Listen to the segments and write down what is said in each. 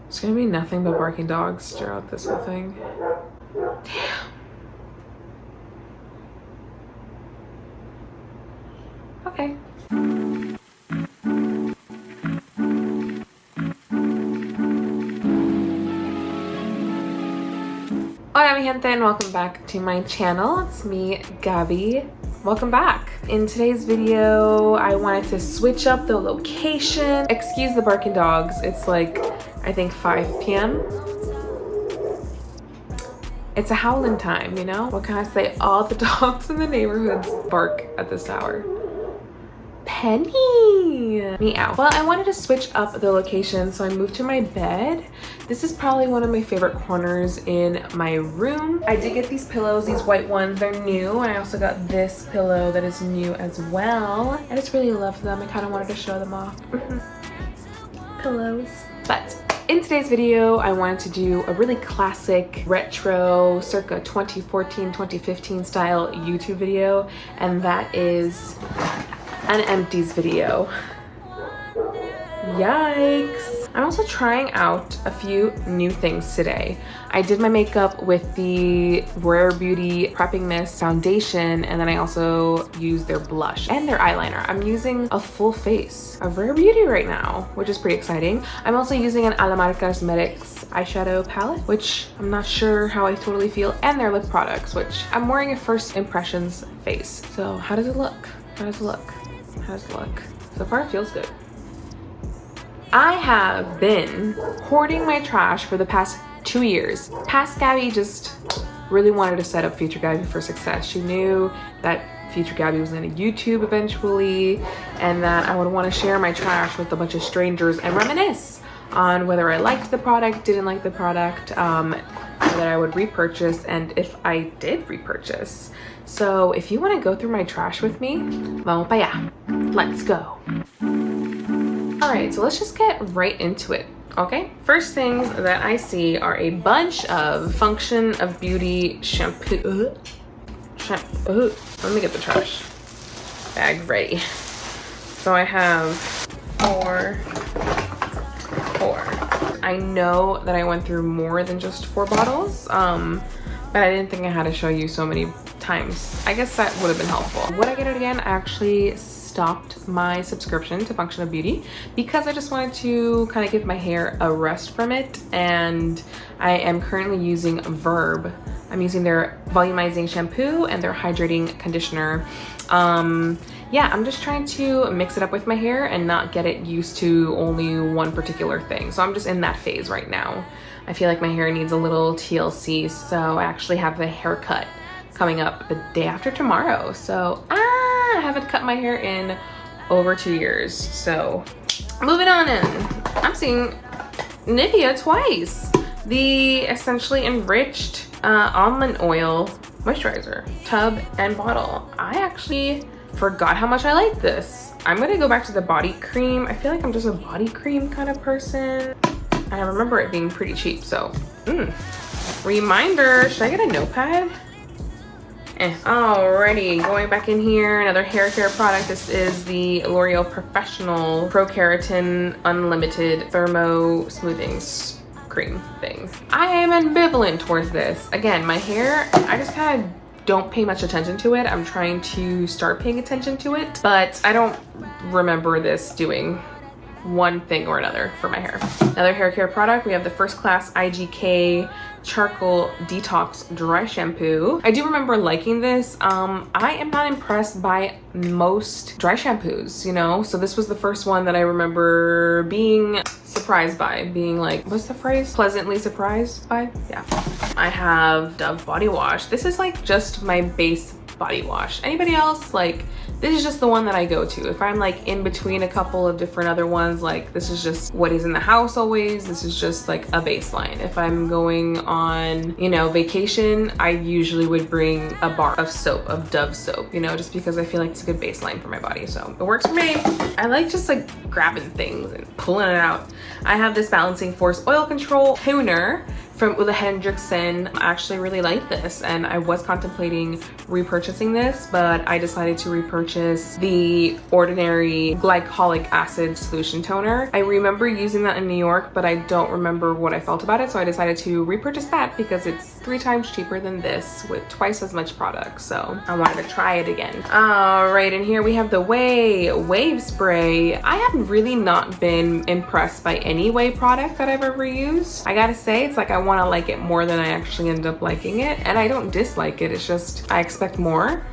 It's gonna be nothing but barking dogs throughout this whole thing. Damn. Okay. Hola mi gente, and welcome back to my channel. It's me, Gabi. Welcome back. In today's video, I wanted to switch up the location. Excuse the barking dogs. It's like, I think 5 p.m. It's a howling time, you know? What can I say? All the dogs in the neighborhoods bark at this tower. Penny! Meow. Well, I wanted to switch up the location, so I moved to my bed. This is probably one of my favorite corners in my room. I did get these pillows, these white ones, they're new. I also got this pillow that is new as well. I just really love them. I kind of wanted to show them off. Pillows. But in today's video, I wanted to do a really classic retro circa 2014, 2015 style YouTube video, and that is an empties video. Yikes. I'm also trying out a few new things today. I did my makeup with the Rare Beauty Prepping Mist foundation, and then I also used their blush and their eyeliner. I'm using a full face of Rare Beauty right now, which is pretty exciting. I'm also using an Alamar Cosmetics eyeshadow palette, which I'm not sure how I totally feel, and their lip products, which I'm wearing a first impressions face. So how does it look? How does it look? How does it look? So far it feels good. I have been hoarding my trash for the past 2 years. Past Gabi just really wanted to set up future Gabi for success. She knew that future Gabi was gonna YouTube eventually, and that I would want to share my trash with a bunch of strangers and reminisce on whether I liked the product, didn't like the product, that I would repurchase, and if I did repurchase. So if you want to go through my trash with me, vamos para allá. Let's go. All right, so let's just get right into it. Okay, first things that I see are a bunch of Function of Beauty shampoo. Let me get the trash bag ready. So I have four. I know that I went through more than just 4 bottles, but I didn't think I had to show you so many times. I guess that would have been helpful. Would I get it again? I actually stopped my subscription to Function of Beauty because I just wanted to kind of give my hair a rest from it, and I am currently using Verb. I'm using their volumizing shampoo and their hydrating conditioner. Yeah, I'm just trying to mix it up with my hair and not get it used to only one particular thing. So I'm just in that phase right now. I feel like my hair needs a little TLC, so I actually have a haircut coming up the day after tomorrow. So I haven't cut my hair in over 2 years. So moving on in, I'm seeing Nivea twice. The essentially enriched almond oil moisturizer, tub and bottle. I actually forgot how much I like this. I'm gonna go back to the body cream. I feel like I'm just a body cream kind of person. I remember it being pretty cheap, so reminder, should I get a notepad? Alrighty, going back in here, another hair care product. This is the L'Oreal Professional Pro Keratin Unlimited Thermo Smoothing Cream thing. I am ambivalent towards this. Again, my hair, I just kind of don't pay much attention to it. I'm trying to start paying attention to it, but I don't remember this doing one thing or another for my hair. Another hair care product, we have the First Class IGK Charcoal Detox Dry Shampoo. I do remember liking this. I am not impressed by most dry shampoos, you know? So this was the first one that I remember being surprised by, being like, what's the phrase? Pleasantly surprised by? Yeah. I have Dove body wash. This is like just my base body wash. Anybody else, like, this is just the one that I go to. If I'm like in between a couple of different other ones, like this is just what is in the house always. This is just like a baseline. If I'm going on, you know, vacation, I usually would bring a bar of soap, of Dove soap, you know, just because I feel like it's a good baseline for my body. So it works for me. I like just like grabbing things and pulling it out. I have this Balancing Force Oil Control Toner from the Hendrickson. I actually really like this, and I was contemplating repurchasing this, but I decided to repurchase the ordinary glycolic acid solution toner. I remember using that in New York, but I don't remember what I felt about it, so I decided to repurchase that because it's 3 times cheaper than this with twice as much product, so I wanted to try it again. All right, and here we have the Wave Spray. I have really not been impressed by any Wave product that I've ever used. I gotta say, it's like I want to like it more than I actually end up liking it, and I don't dislike it, it's just I expect more.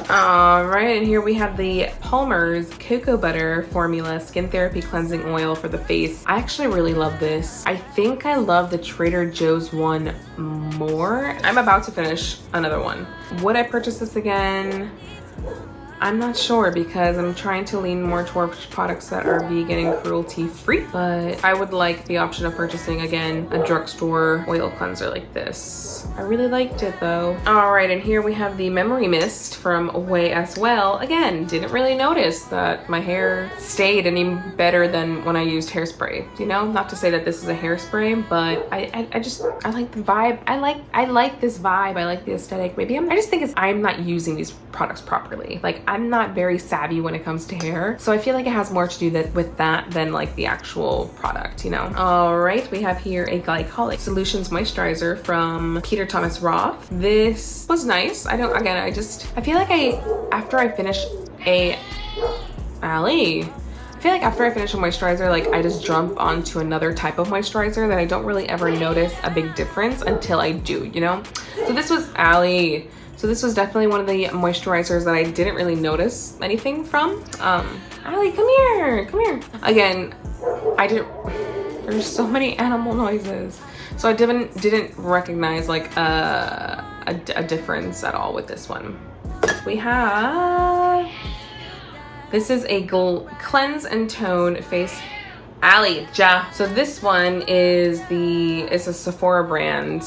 All right, and here we have the Palmer's Cocoa Butter Formula Skin Therapy Cleansing Oil for the face. I actually really love this. I think I love the Trader Joe's one more. I'm about to finish another one. Would I purchase this again? I'm not sure because I'm trying to lean more towards products that are vegan and cruelty free, but I would like the option of purchasing again a drugstore oil cleanser like this. I really liked it though. All right, and here we have the Memory Mist from Away as well. Again, didn't really notice that my hair stayed any better than when I used hairspray. You know, not to say that this is a hairspray, but I like the vibe. I like this vibe. I like the aesthetic. Maybe I just think I'm not using these products properly. Like, I'm not very savvy when it comes to hair, so I feel like it has more to do with that than like the actual product, you know. All right, we have here a Glycolic Solutions Moisturizer from Peter Thomas Roth. This was nice. I feel like after I finish a moisturizer, like I just jump onto another type of moisturizer that I don't really ever notice a big difference until I do, you know. So this was So this was definitely one of the moisturizers that I didn't really notice anything from. Allie, come here. Again, there's so many animal noises. So I didn't recognize like a difference at all with this one. We have, this is a Cleanse and Tone Face So this one is it's a Sephora brand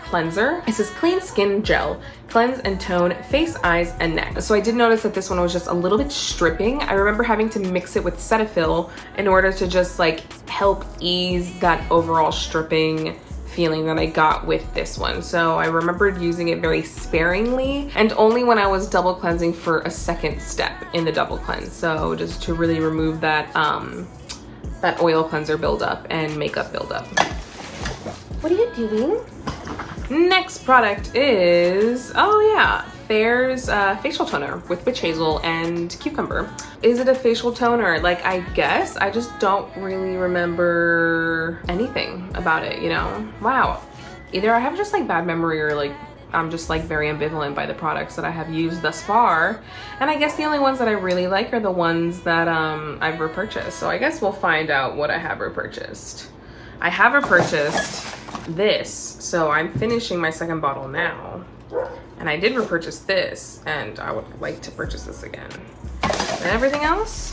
cleanser. It says Clean Skin Gel, Cleanse and Tone Face, Eyes, and Neck. So I did notice that this one was just a little bit stripping. I remember having to mix it with Cetaphil in order to just like help ease that overall stripping feeling that I got with this one. So I remembered using it very sparingly and only when I was double cleansing for a second step in the double cleanse. So just to really remove that that oil cleanser buildup and makeup buildup. What are you doing? Next product is, Fair's facial toner with witch hazel and cucumber. Is it a facial toner? Like, I guess. I just don't really remember anything about it, you know? Wow. Either I have just like bad memory or like I'm just like very ambivalent by the products that I have used thus far. And I guess the only ones that I really like are the ones that I've repurchased. So I guess we'll find out what I have repurchased. I have repurchased this, so I'm finishing my second bottle now. And I did repurchase this, and I would like to purchase this again. And everything else?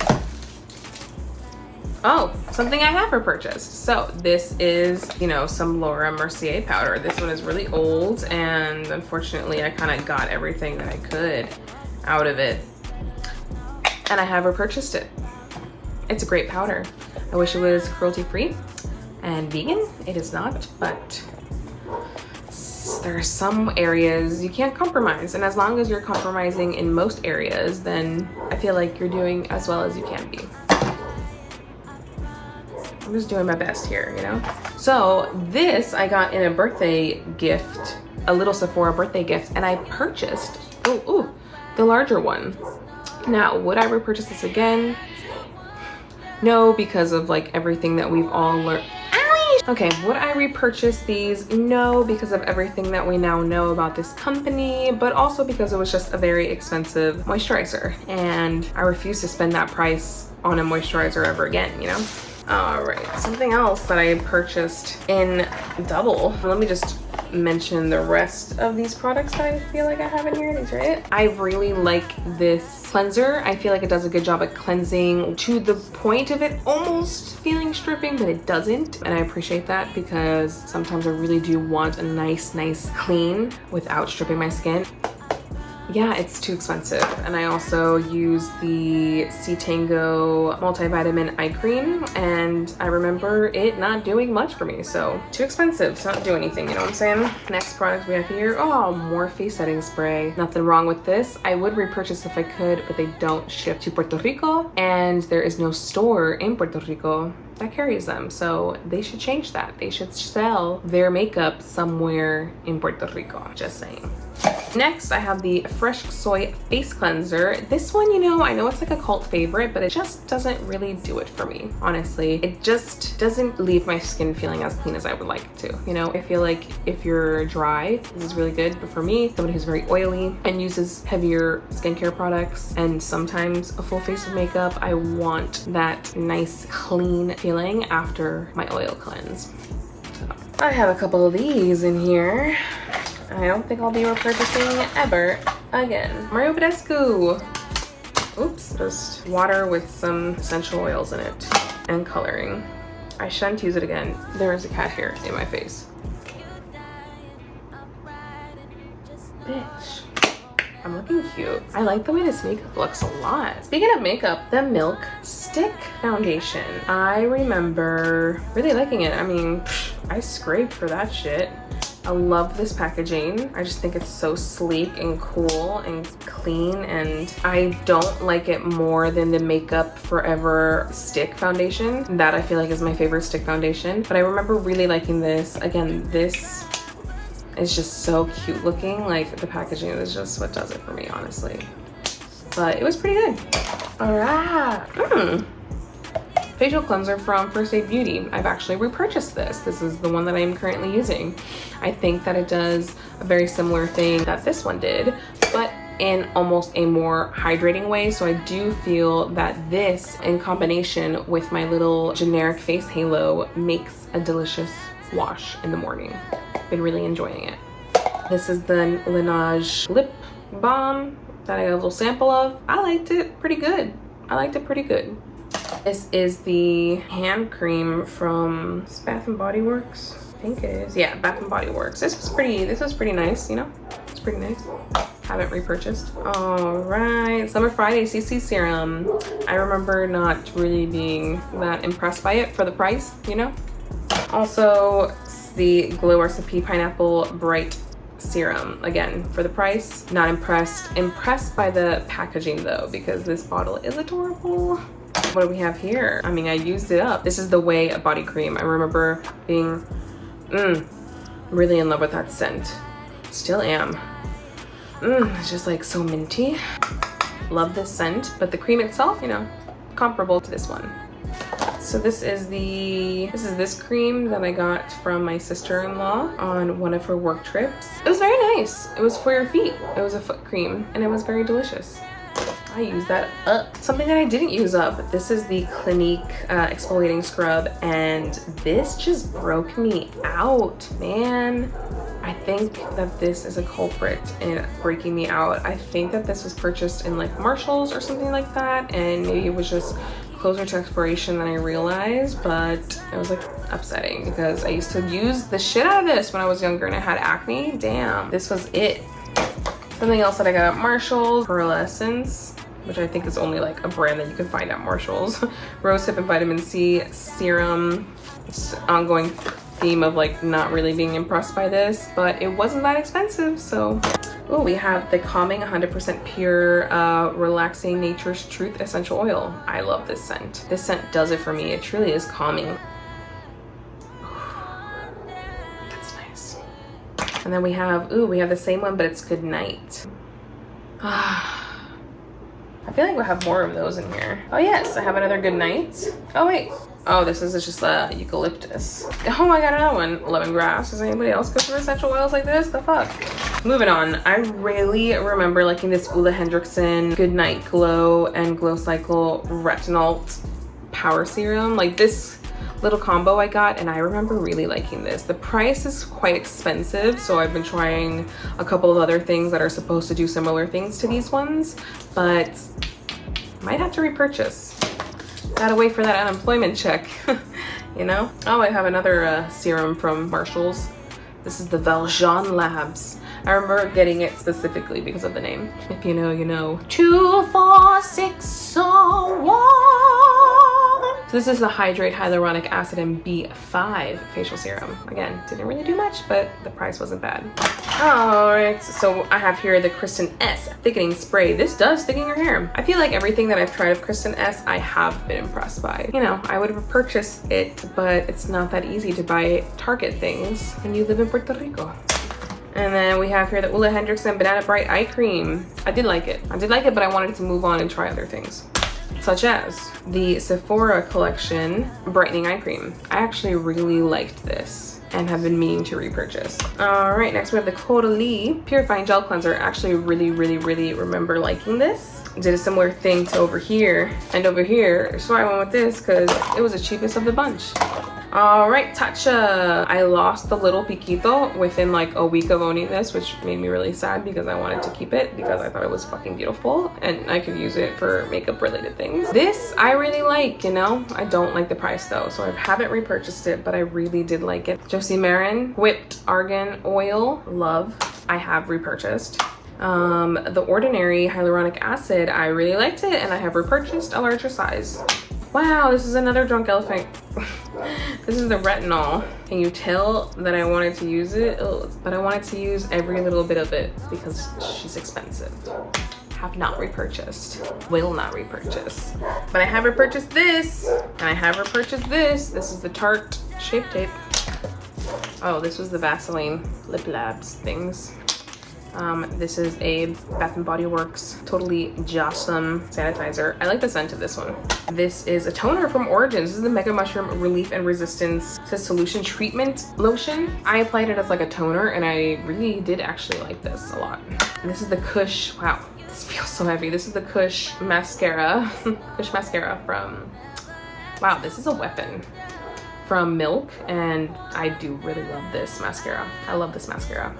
Oh, something I have repurchased. So this is, you know, some Laura Mercier powder. This one is really old, and unfortunately I kind of got everything that I could out of it. And I have repurchased it. It's a great powder. I wish it was cruelty-free and vegan. It is not, but there are some areas you can't compromise, and as long as you're compromising in most areas, then I feel like you're doing as well as you can be. I'm just doing my best here, you know? So this I got in a birthday gift, a little Sephora birthday gift, and I purchased, the larger one. Now, would I repurchase this again? No, because of like everything that we've all learned. Okay, would I repurchase these? No, because of everything that we now know about this company, but also because it was just a very expensive moisturizer, and I refuse to spend that price on a moisturizer ever again, you know? All right, something else that I purchased in double. Let me just mention the rest of these products that I feel like I have in here. These are it. I really like this cleanser. I feel like it does a good job at cleansing to the point of it almost feeling stripping, but it doesn't. And I appreciate that because sometimes I really do want a nice clean without stripping my skin. yeah, it's too expensive. And I also use the C Tango multivitamin eye cream, and I remember it not doing much for me. So too expensive to not do anything, you know what I'm saying? Next product we have here, oh, more face setting spray. Nothing wrong with this. I would repurchase if I could, but they don't ship to Puerto Rico, and there is no store in Puerto Rico that carries them, so they should change that. They should sell their makeup somewhere in Puerto Rico, just saying. Next, I have the Fresh Soy Face Cleanser. This one, you know, I know it's like a cult favorite, but it just doesn't really do it for me, honestly. It just doesn't leave my skin feeling as clean as I would like it to. You know, I feel like if you're dry, this is really good, but for me, somebody who's very oily and uses heavier skincare products and sometimes a full face of makeup, I want that nice, clean feeling after my oil cleanse. So, I have a couple of these in here. I don't think I'll be repurchasing ever again. Mario Badescu. Oops, just water with some essential oils in it and coloring. I shouldn't use it again. There is a cat hair in my face. Bitch. I'm looking cute. I like the way this makeup looks a lot. Speaking of makeup, the Milk Stick Foundation. I remember really liking it. I mean, I scraped for that shit. I love this packaging. I just think it's so sleek and cool and clean, and I don't like it more than the Makeup Forever stick foundation. That I feel like is my favorite stick foundation, but I remember really liking this. Again, this is just so cute looking. Like, the packaging is just what does it for me, honestly. But it was pretty good. All right. Facial cleanser from First Aid Beauty. I've actually repurchased this. This is the one that I'm currently using. I think that it does a very similar thing that this one did, but in almost a more hydrating way. So I do feel that this, in combination with my little generic face halo, makes a delicious wash in the morning. Been really enjoying it. This is the Laneige lip balm that I got a little sample of. I liked it pretty good. I liked it pretty good. This is the hand cream from Bath and Body Works. I think it is. Yeah, Bath and Body Works. This was pretty nice, you know? It's pretty nice. Haven't repurchased. All right, Summer Friday CC serum. I remember not really being that impressed by it for the price, you know? Also, the Glow Recipe Pineapple Bright Serum. Again, for the price, not impressed. Impressed by the packaging though, because this bottle is adorable. What do we have here? I mean, I used it up. This is the Way body cream. I remember being really in love with that scent. Still am. It's just like so minty. Love this scent, but the cream itself, you know, comparable to this one. So this is this cream that I got from my sister-in-law on one of her work trips. It was very nice. It was for your feet. It was a foot cream and it was very delicious. I used that up. Something that I didn't use up, this is the Clinique exfoliating scrub, and this just broke me out, man. I think that this is a culprit in breaking me out. I think that this was purchased in like Marshalls or something like that, and maybe it was just closer to expiration than I realized, but it was like upsetting because I used to use the shit out of this when I was younger and I had acne. Damn, this was it. Something else that I got at Marshalls, Pearl Essence, which I think is only like a brand that you can find at Marshalls. Rosehip and Vitamin C Serum. It's ongoing theme of like not really being impressed by this, but it wasn't that expensive, so. Oh, we have the Calming 100% Pure Relaxing Nature's Truth Essential Oil. I love this scent. This scent does it for me. It truly is calming. That's nice. And then we have the same one, but it's Good Night. I feel like we'll have more of those in here. Oh yes, I have another Good Night. Oh wait. Oh, this is just eucalyptus. Oh, I got another one. Lemongrass. Does anybody else go for essential oils like this? The fuck? Moving on. I really remember liking this Ulla Hendrickson Good Night Glow and Glow Cycle Retinol Power Serum. Like this little combo I got, and I remember really liking this. The price is quite expensive, so I've been trying a couple of other things that are supposed to do similar things to these ones, but might have to repurchase. Gotta wait for that unemployment check, you know? Oh, I have another serum from Marshalls. This is the Valjean Labs I remember getting it specifically because of the name. If you know, you know. 24601. So this is the Hydrate Hyaluronic Acid and B5 facial serum. Again, didn't really do much, but the price wasn't bad. All right, so I have here the Kristen S thickening spray. This does thicken your hair. I feel like everything that I've tried of Kristen S, I have been impressed by. You know, I would have purchased it, but it's not that easy to buy Target things when you live in Puerto Rico. And then we have here the Ole Hendrickson Banana Bright Eye Cream. I did like it, but I wanted to move on and try other things, such as the Sephora collection brightening eye cream. I actually really liked this and have been meaning to repurchase. All right, next we have the Caudalie Purifying Gel Cleanser. Actually really remember liking this. Did a similar thing to over here and over here. So I went with this because it was the cheapest of the bunch. All right, Tatcha. I lost the little piquito within like a week of owning this, which made me really sad because I wanted to keep it because I thought it was fucking beautiful and I could use it for makeup related things. This I really like, you know. I don't like the price though, so I haven't repurchased it, but I really did like it. Josie Marin Whipped Argan Oil, love. I have repurchased. The Ordinary Hyaluronic Acid, I really liked it and I have repurchased a larger size. Wow, this is another drunk elephant. This is the retinol. Can you tell that I wanted to use it? Ugh, but I wanted to use every little bit of it because she's expensive. Have not repurchased. Will not repurchase. But I have repurchased this. And I have repurchased this. This is the Tarte Shape Tape. Oh, this was the Vaseline Lip Labs things. This is a Bath & Body Works Totally Jossum sanitizer. I like the scent of this one. This is a toner from Origins. This is the Mega Mushroom Relief and Resistance Solution Treatment Lotion. I applied it as like a toner and I really did actually like this a lot. And this is the Kush, wow, this feels so heavy. This is the Kush mascara. Kush mascara from, wow, this is a weapon. From Milk, and I do really love this mascara. I love this mascara.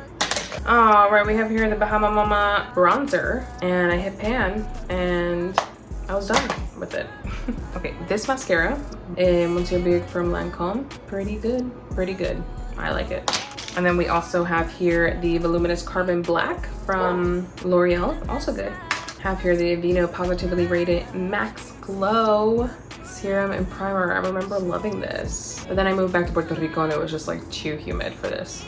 All right, we have here the Bahama Mama bronzer, and I hit pan and I was done with it. Okay, this mascara, Monsieur Big from Lancome, pretty good. I like it. And then we also have here the Voluminous Carbon Black from L'Oreal, also good. Have here the Aveeno Positively Rated Max Glow serum and primer. I remember loving this, but then I moved back to Puerto Rico and it was just like too humid for this.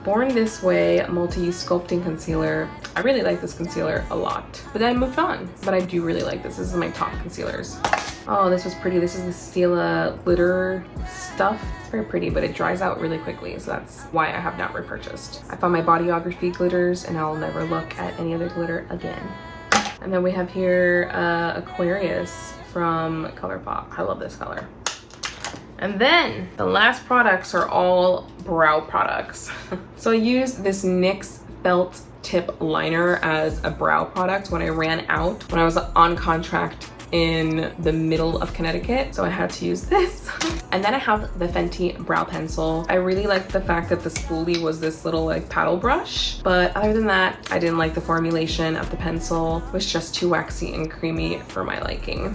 Born This Way Multi-Use Sculpting Concealer. I really like this concealer a lot, but then I moved on. But I do really like this. This is my top concealers. Oh, this was pretty. This is the Stila glitter stuff. It's very pretty, but it dries out really quickly, so that's why I have not repurchased. I found my Bodyography glitters and I'll never look at any other glitter again. And then we have here Aquarius from ColourPop. I love this color. And then the last products are all brow products. So I used this NYX Felt Tip Liner as a brow product when I ran out, when I was on contract in the middle of Connecticut, so I had to use this. And then I have the Fenty brow pencil. I really liked the fact that the spoolie was this little like paddle brush, but other than that, I didn't like the formulation of the pencil. It was just too waxy and creamy for my liking.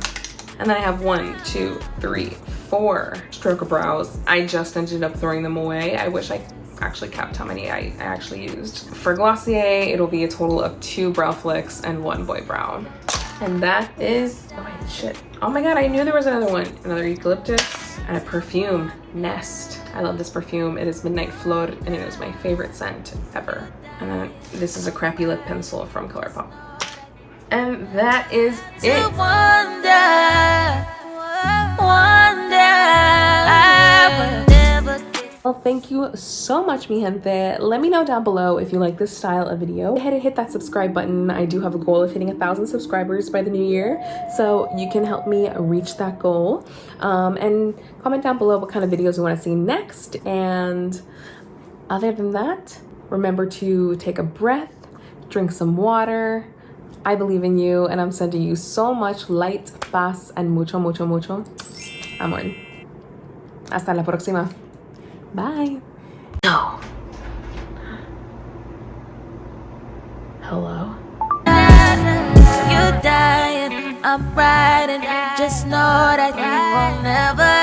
And then I have 1, 2, 3, 4 stroke brows. I just ended up throwing them away. I wish I actually kept how many I actually used. For Glossier, it'll be a total of 2 brow flicks and 1 boy brow. And that is, oh wait, shit. Oh my God, I knew there was another one. Another eucalyptus and a perfume, Nest. I love this perfume. It is Midnight Flor and it is my favorite scent ever. And then this is a crappy lip pencil from ColourPop. And that is it. Well, thank you so much, mi gente. Let me know down below if you like this style of video. Go ahead and hit that subscribe button. I do have a goal of hitting 1,000 subscribers by the new year, so you can help me reach that goal. And comment down below what kind of videos you want to see next. And other than that, remember to take a breath, drink some water. I believe in you, and I'm sending you so much light, paz, and mucho amor. Hasta la próxima. Bye. No. Hello? You're dying, I'm riding. Just know that you won't never